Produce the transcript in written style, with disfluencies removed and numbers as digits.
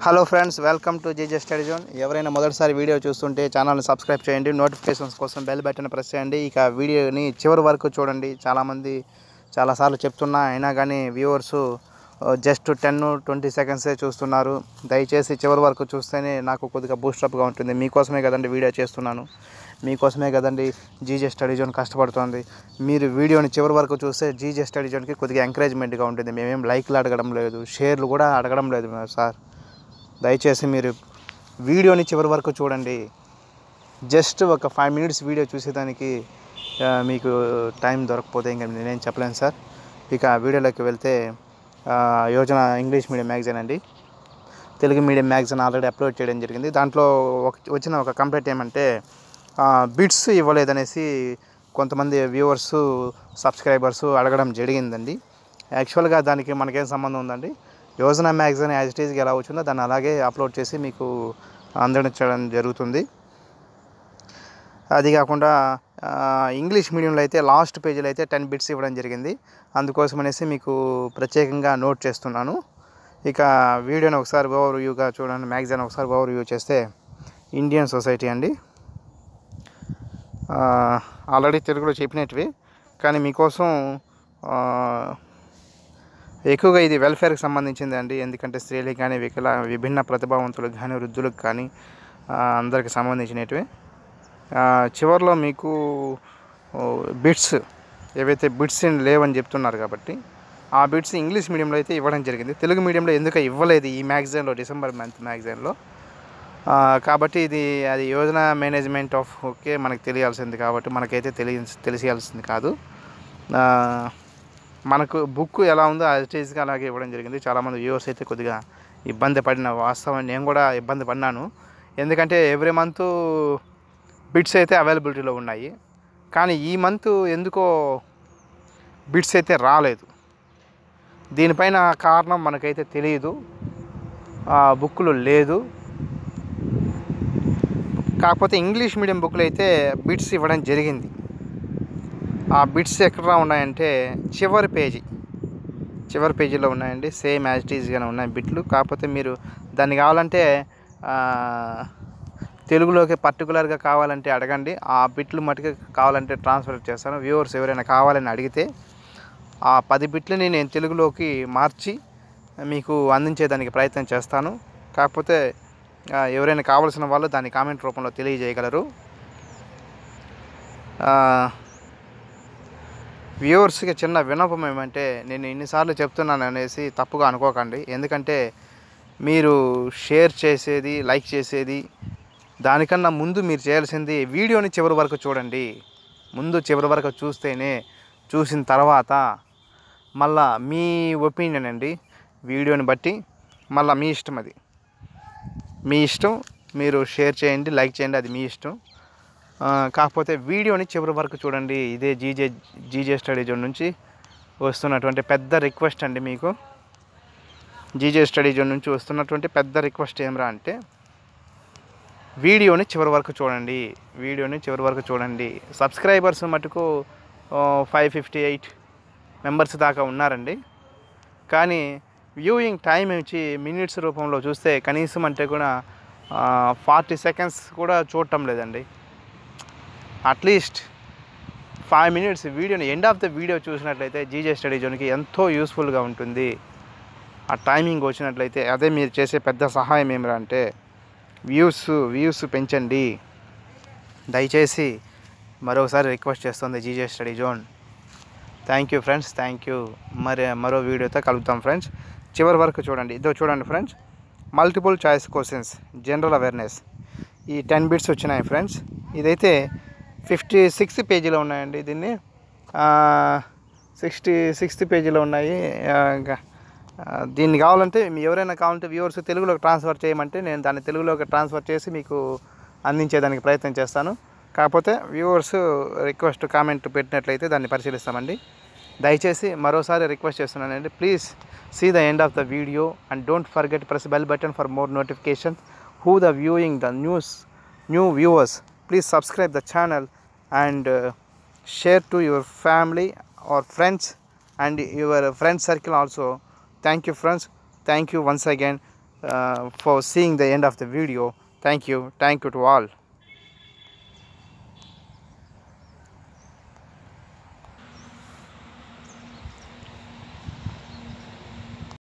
Hello friends, welcome to GJ study zone. ఎవరైనా మొదటిసారి video చూస్తుంటే ఛానల్ని సబ్స్క్రైబ్ చేయండి, నోటిఫికేషన్స్ కోసం బెల్ బటన్ ప్రెస్ చేయండి. ఇక వీడియోని చివరి వరకు చూడండి. చాలామంది చాలాసార్లు చెప్తున్నా అయినా కానీ వ్యూవర్స్ జస్ట్ 10-20 సెకండ్సే చూస్తున్నారు. దయచేసి చివరి వరకు చూస్తేనే నాకు కొద్దిగా బూస్టప్గా ఉంటుంది. మీకోసమే కదండి వీడియో చేస్తున్నాను, మీకోసమే కదండి జీజే స్టడీ జోన్ కష్టపడుతోంది. మీరు వీడియోని చివరి వరకు చూస్తే జీజే స్టడీ జోన్కి కొద్దిగా ఎంకరేజ్మెంట్గా ఉంటుంది. మేమేం లైక్లు అడగడం లేదు, షేర్లు కూడా అడగడం లేదు సార్. దయచేసి మీరు వీడియోని చివరి వరకు చూడండి. జస్ట్ ఒక 5 మినిట్స్ వీడియో చూసేదానికి మీకు టైం దొరకపోతే ఇంకా నేనేం చెప్పలేను సార్. ఇక వీడియోలోకి వెళ్తే యోజన ఇంగ్లీష్ మీడియం మ్యాగజైన్ అండి, Telugu medium magazine already upload చేయడం జరిగింది. దాంట్లో వచ్చిన ఒక కంప్లైంట్ ఏమంటే బిట్స్ ఇవ్వలేదనేసి కొంతమంది వ్యూవర్స్ సబ్స్క్రైబర్స్ అడగడం జరిగిందండి. యాక్చువల్గా దానికి మనకేం సంబంధం ఉందండి. యోజన మ్యాగజైన్ యాజ్ ఇట్ ఈజ్గా ఎలా వచ్చిందో దాన్ని అలాగే అప్లోడ్ చేసి మీకు అందించడం జరుగుతుంది. అది కాకుండా ఇంగ్లీష్ మీడియంలో అయితే లాస్ట్ పేజీలో అయితే 10 బిట్స్ ఇవ్వడం జరిగింది. అందుకోసం అనేసి మీకు ప్రత్యేకంగా నోట్ చేస్తున్నాను. ఇక వీడియోని ఒకసారి ఓవర్ వ్యూగా చూడండి. మ్యాగజైన్ ఒకసారి ఓవర్ వ్యూ చేస్తే ఇండియన్ సొసైటీ అండి, ఆల్రెడీ తెలుగులో చెప్పినట్టువి కానీ మీకోసం ఎక్కువగా ఇది వెల్ఫేర్కి సంబంధించింది అండి. ఎందుకంటే స్త్రీలకు కానీ విభిన్న ప్రతిభావంతులకు కానీ వృద్ధులకు కానీ అందరికి సంబంధించినవి. చివరిలో మీకు బిట్స్ ఏవైతే బిట్స్ లేవని చెప్తున్నారు కాబట్టి ఆ బిట్స్ ఇంగ్లీష్ మీడియంలో అయితే ఇవ్వడం జరిగింది. తెలుగు మీడియంలో ఎందుకు ఇవ్వలేదు ఈ మ్యాగజైన్లో, డిసెంబర్ మంత్ మ్యాగజైన్లో. కాబట్టి అది యోజన మేనేజ్మెంట్ ఆఫ్ ఓకే మనకు తెలియాల్సింది కాబట్టి మనకైతే తెలియాల్సింది కాదు. మనకు బుక్ ఎలా ఉందో యాజ్ ఈజ్గా అలాగే ఇవ్వడం జరిగింది. చాలామంది వ్యూవర్స్ అయితే కొద్దిగా ఇబ్బంది పడిన వాస్తవం, నేను కూడా ఇబ్బంది పడినాను. ఎందుకంటే ఎవ్రీ మంత్ బిట్స్ అయితే అవైలబిలిటీలో ఉన్నాయి, కానీ ఈ మంత్ ఎందుకో బిట్స్ అయితే రాలేదు. దీనిపైన కారణం మనకైతే తెలియదు, బుక్లు లేదు. కాకపోతే ఇంగ్లీష్ మీడియం బుక్లు అయితే బిట్స్ ఇవ్వడం జరిగింది. ఆ బిట్స్ ఎక్కడ ఉన్నాయంటే చివరి పేజీలో ఉన్నాయండి. సేమ్ యాజ్ ఇట్ ఈజ్గానే ఉన్నాయి బిట్లు. కాకపోతే మీరు దాన్ని కావాలంటే తెలుగులోకి పర్టికులర్గా కావాలంటే అడగండి. ఆ బిట్లు మటుకు కావాలంటే ట్రాన్స్ఫర్ చేస్తాను. వ్యూవర్స్ ఎవరైనా కావాలని అడిగితే ఆ 10 బిట్లని నేను తెలుగులోకి మార్చి మీకు అందించేదానికి ప్రయత్నం చేస్తాను. కాకపోతే ఎవరైనా కావాల్సిన వాళ్ళు దాన్ని కామెంట్ రూపంలో తెలియజేయగలరు. వ్యూవర్స్కి చిన్న విన్నపం ఏమంటే, నేను ఇన్నిసార్లు చెప్తున్నాను అనేసి తప్పుగా అనుకోకండి. ఎందుకంటే మీరు షేర్ చేసేది, లైక్ చేసేది దానికన్నా ముందు మీరు చేయాల్సింది వీడియోని చివరి వరకు చూడండి. ముందు చివరి వరకు చూస్తేనే, చూసిన తర్వాత మళ్ళా మీ ఒపీనియన్ అండి. వీడియోని బట్టి మళ్ళీ మీ ఇష్టం, అది మీ ఇష్టం. మీరు షేర్ చేయండి, లైక్ చేయండి, అది మీ ఇష్టం. కాకపోతే వీడియోని చివరి వరకు చూడండి. ఇదే జీజే స్టడీ జోన్ నుంచి వస్తున్నటువంటి పెద్ద రిక్వెస్ట్ అండి. మీకు జీజే స్టడీ జోన్ నుంచి వస్తున్నటువంటి పెద్ద రిక్వెస్ట్ ఏమరా అంటే వీడియోని చివరి వరకు చూడండి. సబ్స్క్రైబర్స్ మటుకు 558 మెంబర్స్ దాకా ఉన్నారండి. కానీ వ్యూయింగ్ టైం వచ్చి మినిట్స్ రూపంలో చూస్తే కనీసం అంటే కూడా 40 సెకండ్స్ కూడా చూడటం లేదండి. అట్లీస్ట్ 5 మినిట్స్ వీడియోని ఎండ్ ఆఫ్ ద వీడియో చూసినట్లయితే జీజే స్టడీ జోన్కి ఎంతో యూస్ఫుల్గా ఉంటుంది. ఆ టైమింగ్ వచ్చినట్లయితే అదే మీరు చేసే పెద్ద సహాయం ఏమిరా అంటే వ్యూస్ పెంచండి. దయచేసి మరోసారి రిక్వెస్ట్ చేస్తుంది GJ study zone. Thank you friends, thank you. మరో వీడియోతో కలుగుతాం ఫ్రెండ్స్. చివరి వరకు చూడండి. ఇదో చూడండి friends, multiple choice questions, general awareness, ఈ 10 బిట్స్ వచ్చినాయి ఫ్రెండ్స్. ఇదైతే 56th పేజీలో ఉన్నాయండి. దీన్ని 66th పేజీలో ఉన్నాయి. దీన్ని కావాలంటే ఎవరైనా కావాలంటే వ్యూవర్స్ తెలుగులోకి ట్రాన్స్ఫర్ చేయమంటే నేను దాన్ని తెలుగులోకి ట్రాన్స్ఫర్ చేసి మీకు అందించేదానికి ప్రయత్నం చేస్తాను. కాకపోతే వ్యూవర్స్ రిక్వెస్ట్ కామెంట్ పెట్టినట్లయితే దాన్ని పరిశీలిస్తామండి. దయచేసి మరోసారి రిక్వెస్ట్ చేస్తున్నానండి, please see the end of the video and don't forget press bell button for more notifications. Who the viewing the new viewers, please subscribe the channel and share to your family or friends and your friend circle also. Thank you friends, thank you once again. for seeing the end of the video. Thank you to all.